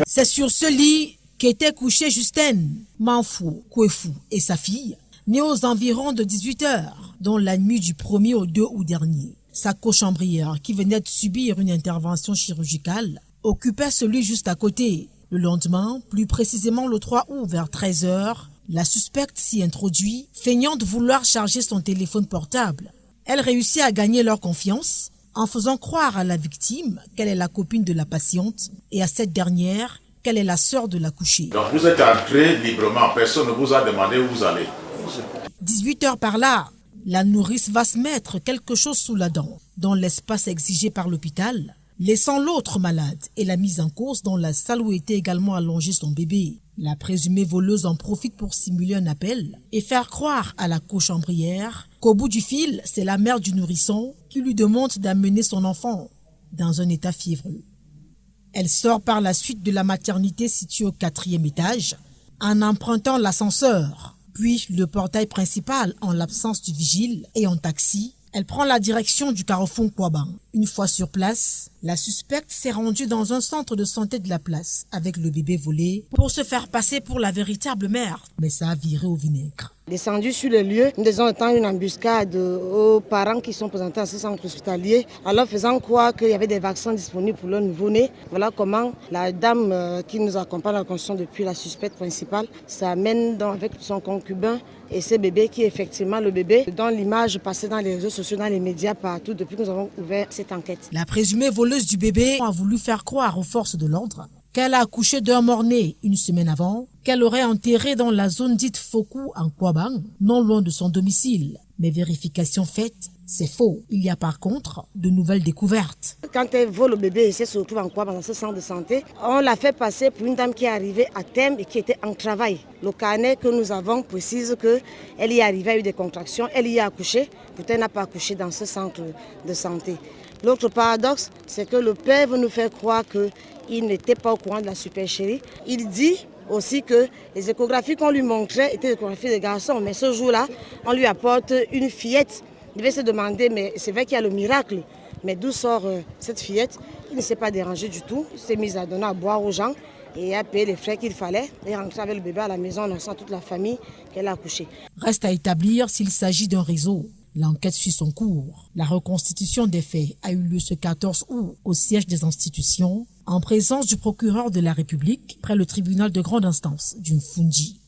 C'est sur ce lit qu'étaient couchés Justine, Manfou, Kouefou et sa fille, née aux environs de 18 heures, dont la nuit du 1er au 2 août dernier. Sa cochambrière, qui venait de subir une intervention chirurgicale, occupait celui juste à côté. Le lendemain, plus précisément le 3 août vers 13 heures, la suspecte s'y introduit, feignant de vouloir charger son téléphone portable. Elle réussit à gagner leur confiance en faisant croire à la victime qu'elle est la copine de la patiente et à cette dernière qu'elle est la sœur de l'accouchée. Donc vous êtes entré librement, personne ne vous a demandé où vous allez. 18 heures par là, la nourrice va se mettre quelque chose sous la dent, dans l'espace exigé par l'hôpital, laissant l'autre malade et la mise en cause dans la salle où était également allongé son bébé. La présumée voleuse en profite pour simuler un appel et faire croire à la cochambrière qu'au bout du fil, c'est la mère du nourrisson qui lui demande d'amener son enfant dans un état fiévreux. Elle sort par la suite de la maternité située au 4e étage en empruntant l'ascenseur, puis le portail principal en l'absence du vigile et en taxi. Elle prend la direction du carrefour Kouaban. Une fois sur place, la suspecte s'est rendue dans un centre de santé de la place avec le bébé volé pour se faire passer pour la véritable mère. Mais ça a viré au vinaigre. Descendu sur le lieu, nous avons tendu une embuscade aux parents qui sont présentés à ce centre hospitalier, alors faisant croire qu'il y avait des vaccins disponibles pour leur nouveau-né. Voilà comment la dame qui nous accompagne à la construction depuis la suspecte principale s'amène avec son concubin et ses bébés qui est effectivement le bébé dont l'image passait dans les réseaux sociaux, dans les médias partout depuis que nous avons ouvert cette enquête. La présumée voleuse du bébé a voulu faire croire aux forces de l'ordre qu'elle a accouché d'un mort-né une semaine avant, qu'elle aurait enterré dans la zone dite Fokou en Kouaban, non loin de son domicile. Mais vérification faite, c'est faux. Il y a par contre de nouvelles découvertes. Quand elle vole le bébé et se retrouve en Kouaban dans ce centre de santé, on l'a fait passer pour une dame qui est arrivée à terme et qui était en travail. Le carnet que nous avons précise qu'elle y est arrivée, a eu des contractions, elle y a accouché, pourtant elle n'a pas accouché dans ce centre de santé. L'autre paradoxe, c'est que le père veut nous faire croire qu'il n'était pas au courant de la supercherie. Il dit aussi que les échographies qu'on lui montrait étaient des échographies de garçons. Mais ce jour-là, on lui apporte une fillette. Il devait se demander, mais c'est vrai qu'il y a le miracle. Mais d'où sort cette fillette? Il ne s'est pas dérangé du tout. Il s'est mis à donner à boire aux gens et a payé les frais qu'il fallait. Et rentré avec le bébé à la maison, annonçant à toute la famille qu'elle a accouché. Reste à établir s'il s'agit d'un réseau. L'enquête suit son cours. La reconstitution des faits a eu lieu ce 14 août au siège des institutions, en présence du procureur de la République, près le tribunal de grande instance du Mfunji.